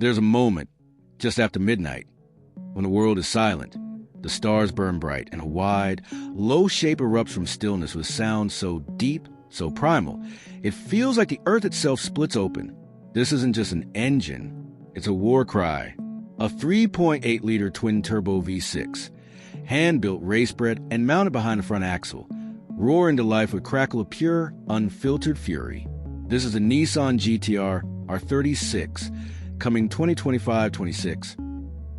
There's a moment, just after midnight, when the world is silent, the stars burn bright, and a wide, low shape erupts from stillness with sound so deep, so primal, it feels like the earth itself splits open. This isn't just an engine, it's a war cry. A 3.8-liter twin-turbo V6, hand-built, race-bred, and mounted behind the front axle, roar into life with crackle of pure, unfiltered fury. This is a Nissan GTR R36, coming 2025-26.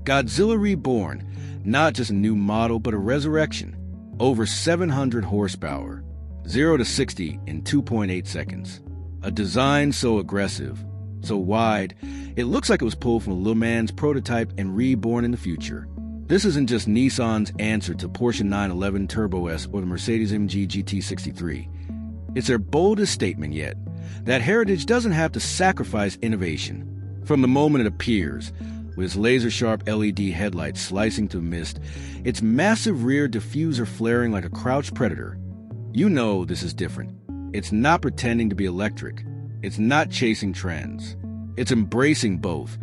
Godzilla Reborn, not just a new model, but a resurrection. Over 700 horsepower, 0 to 60 in 2.8 seconds. A design so aggressive, so wide, it looks like it was pulled from a Le Mans prototype and reborn in the future. This isn't just Nissan's answer to Porsche 911 Turbo S or the Mercedes-AMG GT63. It's their boldest statement yet, that heritage doesn't have to sacrifice innovation. From the moment it appears, with its laser-sharp LED headlights slicing through mist, its massive rear diffuser flaring like a crouched predator, you know this is different. It's not pretending to be electric. It's not chasing trends. It's embracing both,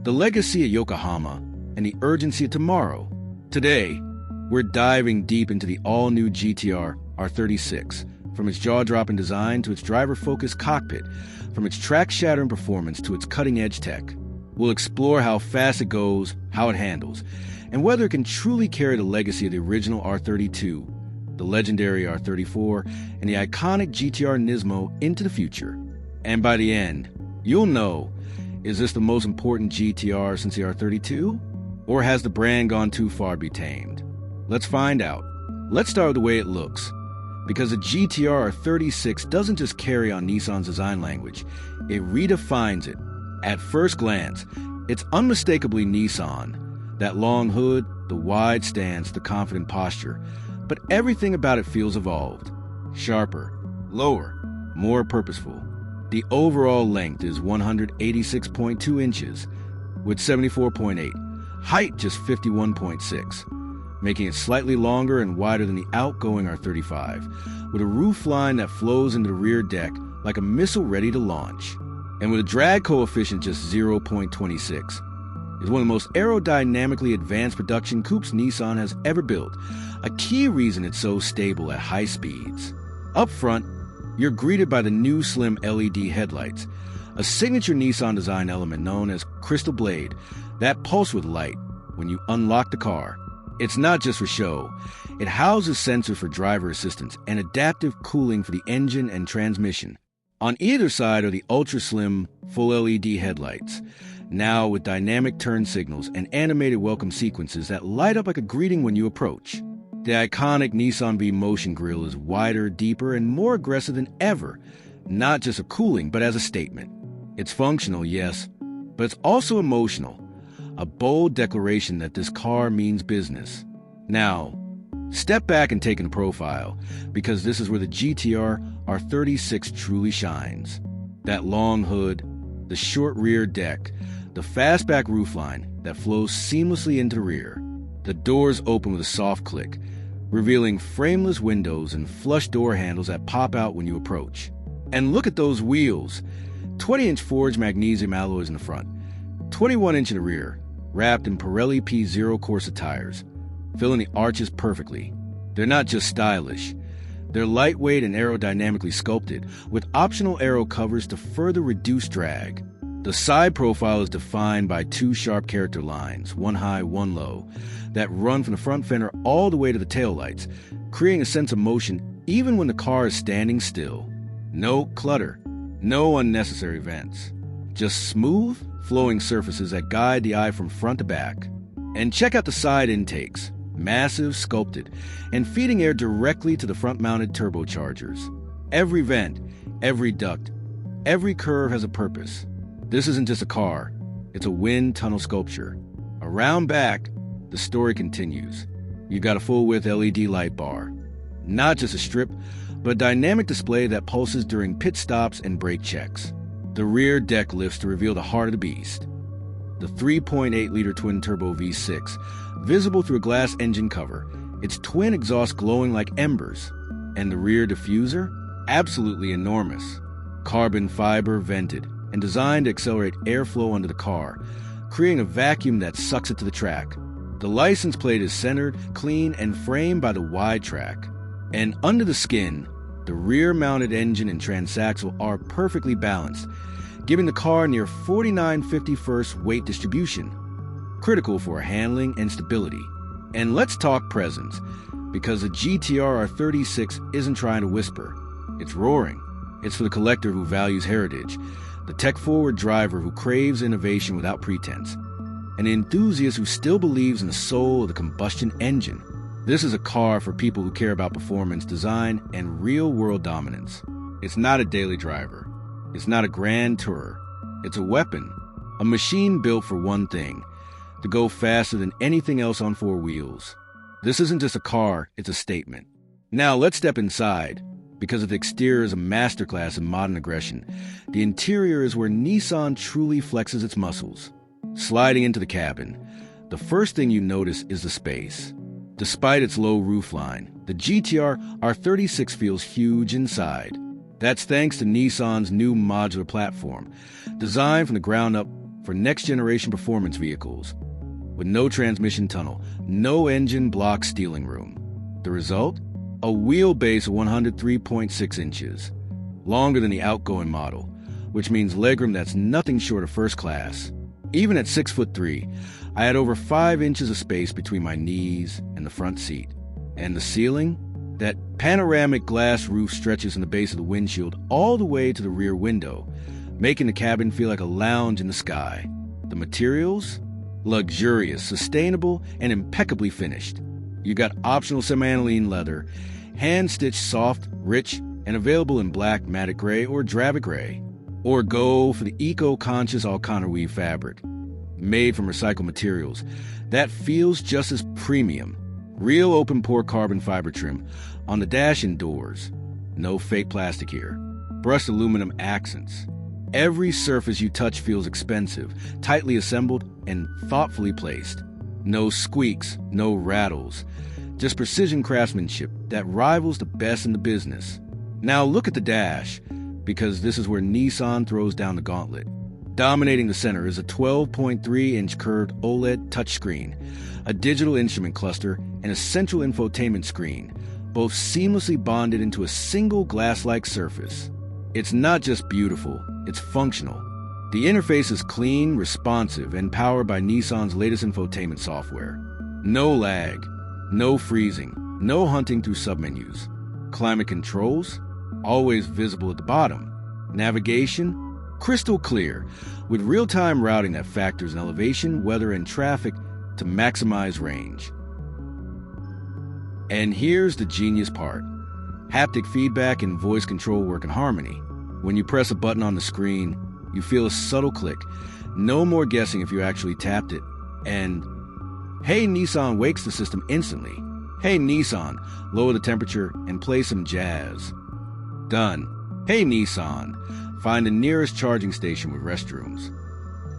the legacy of Yokohama and the urgency of tomorrow. Today, we're diving deep into the all-new GTR R36, from its jaw-dropping design to its driver-focused cockpit, from its track-shattering performance to its cutting-edge tech. We'll explore how fast it goes, how it handles, and whether it can truly carry the legacy of the original R32, the legendary R34, and the iconic GTR Nismo into the future. And by the end, you'll know, is this the most important GTR since the R32? Or has the brand gone too far to be tamed? Let's find out. Let's start with the way it looks. Because the GTR R36 doesn't just carry on Nissan's design language, it redefines it. At first glance, it's unmistakably Nissan. That long hood, the wide stance, the confident posture. But everything about it feels evolved. Sharper, lower, more purposeful. The overall length is 186.2 inches, with 74.8. Height just 51.6, making it slightly longer and wider than the outgoing R35, with a roofline that flows into the rear deck like a missile ready to launch. And with a drag coefficient just 0.26, it's one of the most aerodynamically advanced production coupes Nissan has ever built, a key reason it's so stable at high speeds. Up front, you're greeted by the new slim LED headlights, a signature Nissan design element known as Crystal Blade that pulse with light when you unlock the car. It's not just for show. It houses sensors for driver assistance and adaptive cooling for the engine and transmission. On either side are the ultra-slim, full LED headlights, now with dynamic turn signals and animated welcome sequences that light up like a greeting when you approach. The iconic Nissan V-Motion grille is wider, deeper, and more aggressive than ever, not just a cooling, but as a statement. It's functional, yes, but it's also emotional, a bold declaration that this car means business. Now, step back and take in a profile, because this is where the GTR R36 truly shines. That long hood, the short rear deck, the fastback roofline that flows seamlessly into the rear. The doors open with a soft click, revealing frameless windows and flush door handles that pop out when you approach. And look at those wheels. 20-inch forged magnesium alloys in the front, 21-inch in the rear, wrapped in Pirelli P0 Corsa tires, filling the arches perfectly. They're not just stylish. They're lightweight and aerodynamically sculpted, with optional aero covers to further reduce drag. The side profile is defined by two sharp character lines, one high, one low, that run from the front fender all the way to the taillights, creating a sense of motion even when the car is standing still. No clutter, no unnecessary vents. Just smooth, flowing surfaces that guide the eye from front to back. And check out the side intakes, massive, sculpted, and feeding air directly to the front-mounted turbochargers. Every vent, every duct, every curve has a purpose. This isn't just a car, it's a wind tunnel sculpture. Around back, the story continues. You've got a full-width LED light bar. Not just a strip, but a dynamic display that pulses during pit stops and brake checks. The rear deck lifts to reveal the heart of the beast. The 3.8-liter twin-turbo V6, visible through a glass engine cover, its twin exhaust glowing like embers. And the rear diffuser? Absolutely enormous. Carbon fiber vented and designed to accelerate airflow under the car, creating a vacuum that sucks it to the track. The license plate is centered, clean, and framed by the wide track. And under the skin, the rear-mounted engine and transaxle are perfectly balanced, giving the car near 49/51 weight distribution, critical for handling and stability. And let's talk presence, because the GTR R36 isn't trying to whisper. It's roaring. It's for the collector who values heritage, the tech-forward driver who craves innovation without pretense, an enthusiast who still believes in the soul of the combustion engine. This is a car for people who care about performance, design, and real-world dominance. It's not a daily driver. It's not a grand tourer. It's a weapon, a machine built for one thing: to go faster than anything else on four wheels. This isn't just a car, it's a statement. Now let's step inside. Because the exterior is a masterclass in modern aggression, the interior is where Nissan truly flexes its muscles. Sliding into the cabin, the first thing you notice is the space. Despite its low roofline, the GTR R36 feels huge inside. That's thanks to Nissan's new modular platform, designed from the ground up for next-generation performance vehicles. With no transmission tunnel, no engine block steering room. The result? A wheelbase of 103.6 inches, longer than the outgoing model, which means legroom that's nothing short of first class. Even at 6'3", I had over 5 inches of space between my knees and the front seat. And the ceiling? That panoramic glass roof stretches from the base of the windshield all the way to the rear window, making the cabin feel like a lounge in the sky. The materials? Luxurious, sustainable, and impeccably finished. You got optional semi-aniline leather, hand-stitched soft, rich, and available in black, matte gray, or dravet gray. Or go for the eco-conscious Alcantara weave fabric, made from recycled materials. That feels just as premium. Real open-pore carbon fiber trim on the dash and doors. No fake plastic here. Brushed aluminum accents. Every surface you touch feels expensive, tightly assembled, and thoughtfully placed. No squeaks, no rattles, just precision craftsmanship that rivals the best in the business. Now look at the dash, because this is where Nissan throws down the gauntlet. Dominating the center is a 12.3-inch curved OLED touchscreen, a digital instrument cluster, and a central infotainment screen, both seamlessly bonded into a single glass-like surface. It's not just beautiful, it's functional. The interface is clean, responsive, and powered by Nissan's latest infotainment software. No lag, no freezing, no hunting through submenus. Climate controls, always visible at the bottom. Navigation, crystal clear, with real-time routing that factors in elevation, weather, and traffic to maximize range. And here's the genius part. Haptic feedback and voice control work in harmony. When you press a button on the screen, you feel a subtle click. No more guessing if you actually tapped it. And Hey Nissan wakes the system instantly. Hey Nissan, lower the temperature and play some jazz. Done. Hey Nissan, find the nearest charging station with restrooms.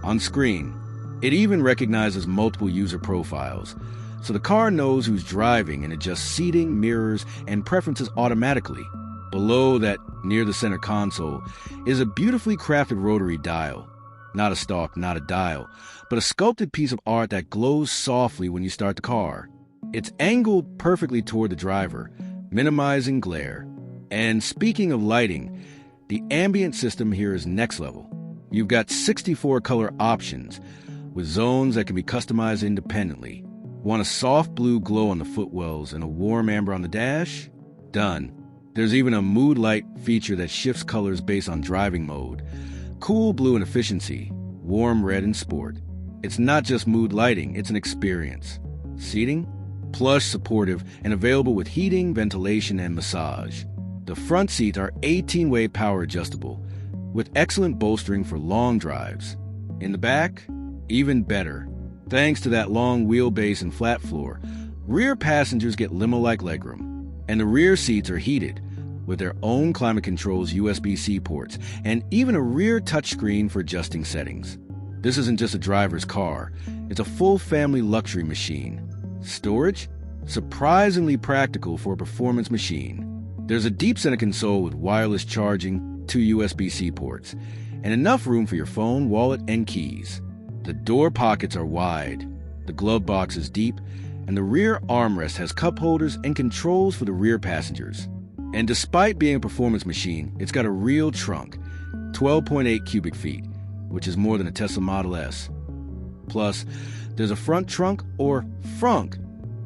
On screen, it even recognizes multiple user profiles, so the car knows who's driving and adjusts seating, mirrors, and preferences automatically. Below that, near the center console, is a beautifully crafted rotary dial. Not a stalk, not a dial, but a sculpted piece of art that glows softly when you start the car. It's angled perfectly toward the driver, minimizing glare. And speaking of lighting, the ambient system here is next level. You've got 64 color options, with zones that can be customized independently. Want a soft blue glow on the footwells and a warm amber on the dash? Done. There's even a mood light feature that shifts colors based on driving mode. Cool blue in efficiency, warm red in sport. It's not just mood lighting, it's an experience. Seating? Plush, supportive, and available with heating, ventilation, and massage. The front seats are 18-way power adjustable, with excellent bolstering for long drives. In the back? Even better. Thanks to that long wheelbase and flat floor, rear passengers get limo-like legroom. And the rear seats are heated, with their own climate controls USB-C ports, and even a rear touchscreen for adjusting settings. This isn't just a driver's car, it's a full family luxury machine. Storage? Surprisingly practical for a performance machine. There's a deep center console with wireless charging, 2 USB-C ports, and enough room for your phone, wallet, and keys. The door pockets are wide, the glove box is deep, and the rear armrest has cup holders and controls for the rear passengers. And despite being a performance machine, it's got a real trunk, 12.8 cubic feet, which is more than a Tesla Model S. Plus, there's a front trunk, or frunk,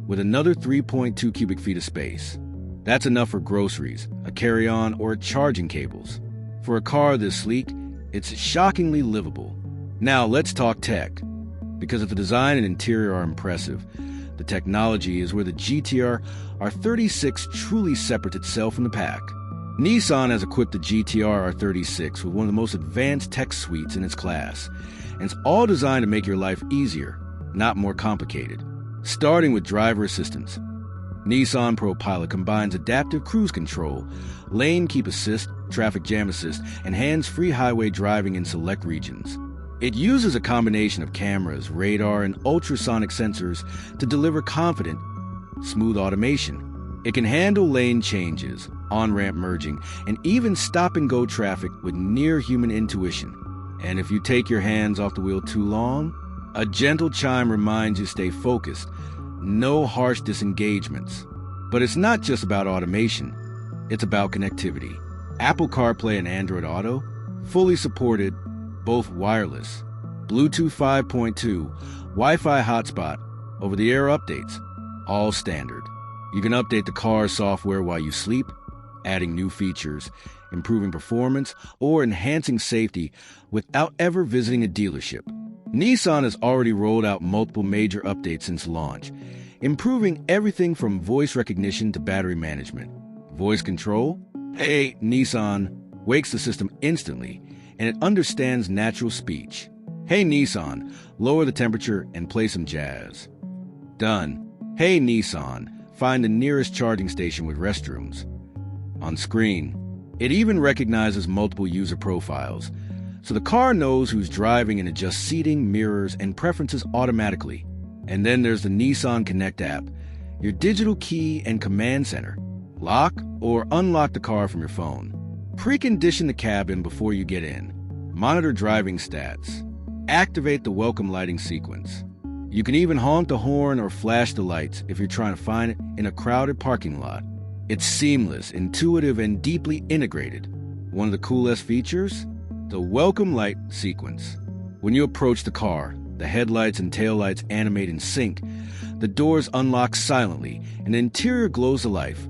with another 3.2 cubic feet of space. That's enough for groceries, a carry-on, or charging cables. For a car this sleek, it's shockingly livable. Now let's talk tech. Because if the design and interior are impressive, the technology is where the GTR R36 truly separates itself from the pack. Nissan has equipped the GTR R36 with one of the most advanced tech suites in its class, and it's all designed to make your life easier, not more complicated. Starting with driver assistance, Nissan ProPilot combines adaptive cruise control, lane keep assist, traffic jam assist, and hands-free highway driving in select regions. It uses a combination of cameras, radar, and ultrasonic sensors to deliver confident, smooth automation. It can handle lane changes, on-ramp merging, and even stop-and-go traffic with near-human intuition. And if you take your hands off the wheel too long, a gentle chime reminds you to stay focused. No harsh disengagements. But it's not just about automation. It's about connectivity. Apple CarPlay and Android Auto, fully supported, both wireless, Bluetooth 5.2, Wi-Fi hotspot, over-the-air updates, all standard. You can update the car's software while you sleep, adding new features, improving performance, or enhancing safety without ever visiting a dealership. Nissan has already rolled out multiple major updates since launch, improving everything from voice recognition to battery management. Voice control? Hey, Nissan, wakes the system instantly, and it understands natural speech. Hey, Nissan, lower the temperature and play some jazz. Done. Hey, Nissan, find the nearest charging station with restrooms. On screen, it even recognizes multiple user profiles, so the car knows who's driving and adjusts seating, mirrors, and preferences automatically. And then there's the Nissan Connect app, your digital key and command center. Lock or unlock the car from your phone. Precondition the cabin before you get in. Monitor driving stats. Activate the welcome lighting sequence. You can even honk the horn or flash the lights if you're trying to find it in a crowded parking lot. It's seamless, intuitive, and deeply integrated. One of the coolest features? The welcome light sequence. When you approach the car, the headlights and taillights animate in sync, the doors unlock silently, and the interior glows to life,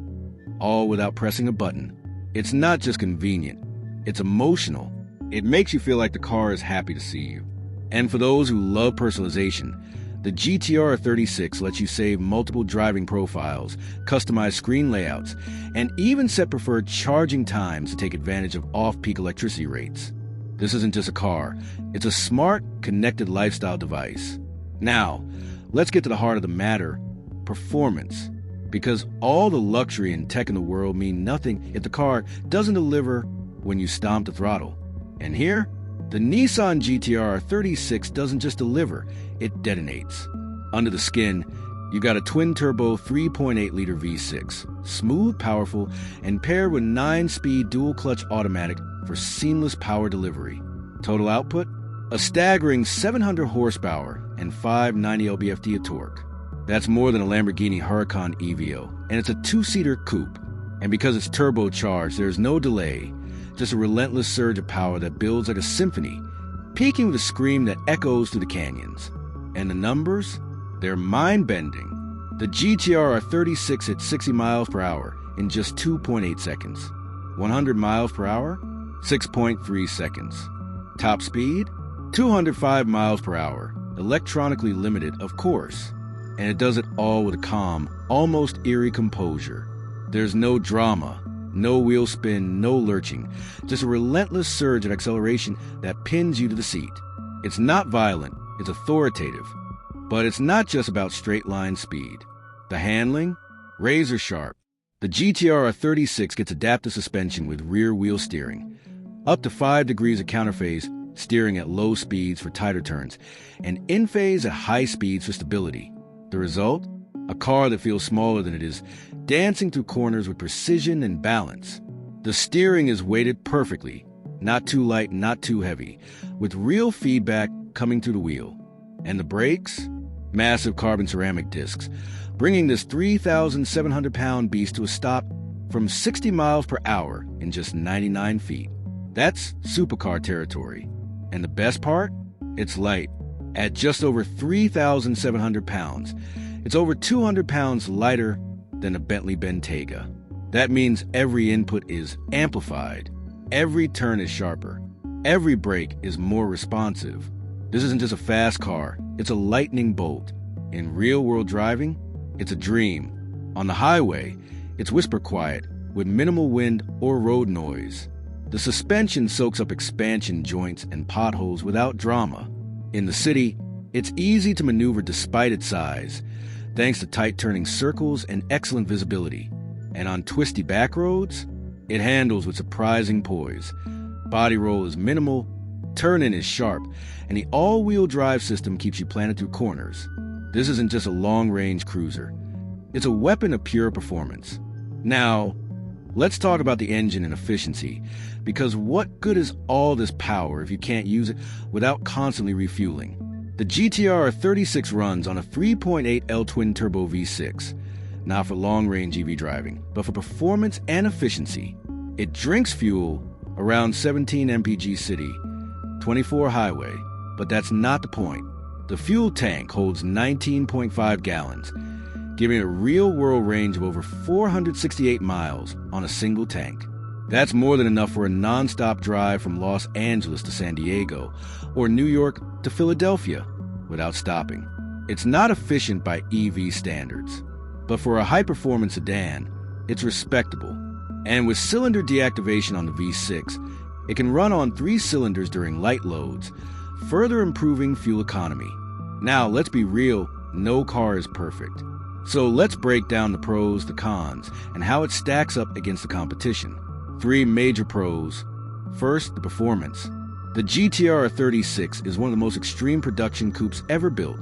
all without pressing a button. It's not just convenient, it's emotional. It makes you feel like the car is happy to see you. And for those who love personalization, the GTR 36 lets you save multiple driving profiles, customize screen layouts, and even set preferred charging times to take advantage of off-peak electricity rates. This isn't just a car, it's a smart, connected lifestyle device. Now, let's get to the heart of the matter, performance. Because all the luxury and tech in the world mean nothing if the car doesn't deliver when you stomp the throttle. And here, the Nissan GTR 36 doesn't just deliver, it detonates. Under the skin, you got a twin-turbo 3.8-liter V6, smooth, powerful, and paired with 9-speed dual-clutch automatic for seamless power delivery. Total output? A staggering 700 horsepower and 590 lb-ft of torque. That's more than a Lamborghini Huracan EVO, and it's a two-seater coupe. And because it's turbocharged, there's no delay, just a relentless surge of power that builds like a symphony, peaking with a scream that echoes through the canyons. And the numbers? They're mind-bending. The GTR R36 hit 60 miles per hour in just 2.8 seconds. 100 miles per hour? 6.3 seconds. Top speed? 205 miles per hour. Electronically limited, of course. And it does it all with a calm, almost eerie composure. There's no drama, no wheel spin, no lurching, just a relentless surge of acceleration that pins you to the seat. It's not violent, it's authoritative. But it's not just about straight-line speed. The handling? Razor sharp. The GTR R36 gets adaptive suspension with rear-wheel steering. Up to 5 degrees of counterphase, steering at low speeds for tighter turns, and in-phase at high speeds for stability. The result? A car that feels smaller than it is, dancing through corners with precision and balance. The steering is weighted perfectly, not too light, not too heavy, with real feedback coming through the wheel. And the brakes? Massive carbon ceramic discs, bringing this 3,700-pound beast to a stop from 60 miles per hour in just 99 feet. That's supercar territory. And the best part? It's light. At just over 3,700 pounds, it's over 200 pounds lighter than a Bentley Bentayga. That means every input is amplified, every turn is sharper, every brake is more responsive. This isn't just a fast car, it's a lightning bolt. In real-world driving, it's a dream. On the highway, it's whisper quiet with minimal wind or road noise. The suspension soaks up expansion joints and potholes without drama. In the city, it's easy to maneuver despite its size, thanks to tight turning circles and excellent visibility. And on twisty back roads, it handles with surprising poise. Body roll is minimal, turn-in is sharp, and the all-wheel drive system keeps you planted through corners. This isn't just a long-range cruiser. It's a weapon of pure performance. Now, let's talk about the engine and efficiency, because what good is all this power if you can't use it without constantly refueling? The GTR R36 runs on a 3.8L twin-turbo V6, not for long-range EV driving, but for performance and efficiency. It drinks fuel around 17 mpg city, 24 highway, but that's not the point. The fuel tank holds 19.5 gallons, giving it a real-world range of over 468 miles on a single tank. That's more than enough for a non-stop drive from Los Angeles to San Diego or New York to Philadelphia without stopping. It's not efficient by EV standards, but for a high-performance sedan, it's respectable. And with cylinder deactivation on the V6, it can run on 3 cylinders during light loads, further improving fuel economy. Now, let's be real, no car is perfect. So let's break down the pros, the cons, and how it stacks up against the competition. 3 major pros. First, the performance. The GTR R36 is one of the most extreme production coupes ever built,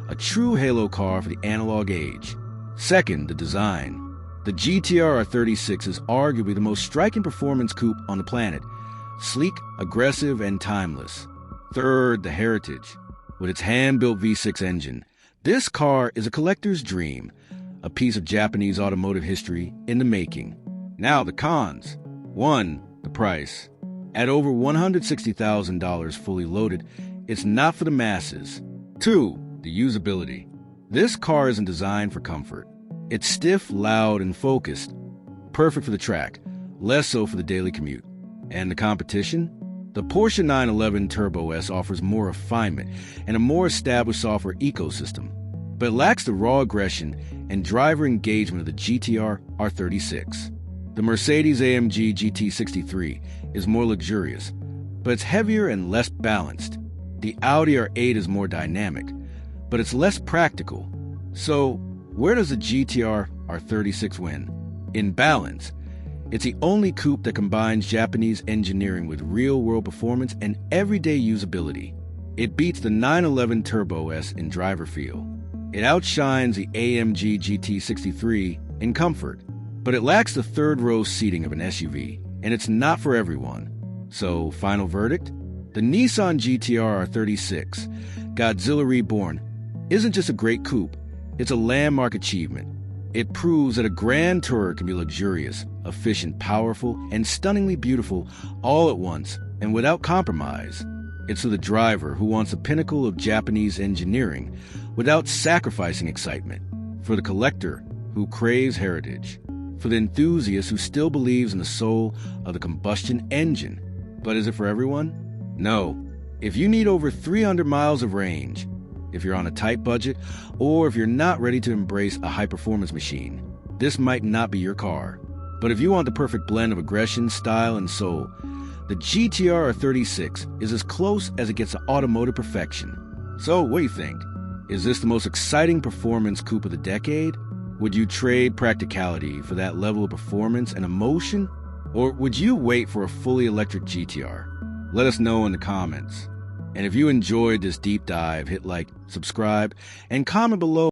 a true halo car for the analog age. Second, the design. The GTR R36 is arguably the most striking performance coupe on the planet, sleek, aggressive, and timeless. Third, the heritage. With its hand-built V6 engine, this car is a collector's dream, a piece of Japanese automotive history in the making. Now, the cons. 1. The price. At over $160,000 fully loaded, it's not for the masses. 2. The usability. This car isn't designed for comfort. It's stiff, loud, and focused. Perfect for the track, less so for the daily commute. And the competition? The Porsche 911 Turbo S offers more refinement and a more established software ecosystem, but it lacks the raw aggression and driver engagement of the GTR R36. The Mercedes-AMG GT63 is more luxurious, but it's heavier and less balanced. The Audi R8 is more dynamic, but it's less practical. So, where does the GTR R36 win? In balance. It's the only coupe that combines Japanese engineering with real-world performance and everyday usability. It beats the 911 Turbo S in driver feel. It outshines the AMG GT63 in comfort, but it lacks the third-row seating of an SUV, and it's not for everyone. So, final verdict? The Nissan GTR R36, Godzilla Reborn, isn't just a great coupe, it's a landmark achievement. It proves that a Grand Tourer can be luxurious, efficient, powerful, and stunningly beautiful all at once and without compromise. It's for the driver who wants the pinnacle of Japanese engineering without sacrificing excitement, for the collector who craves heritage, for the enthusiast who still believes in the soul of the combustion engine. But is it for everyone? No. If you need over 300 miles of range, if you're on a tight budget, or if you're not ready to embrace a high-performance machine, this might not be your car. But if you want the perfect blend of aggression, style, and soul, the GTR R36 is as close as it gets to automotive perfection. So, what do you think? Is this the most exciting performance coupe of the decade? Would you trade practicality for that level of performance and emotion? Or would you wait for a fully electric GTR? Let us know in the comments. And if you enjoyed this deep dive, hit like, subscribe, and comment below.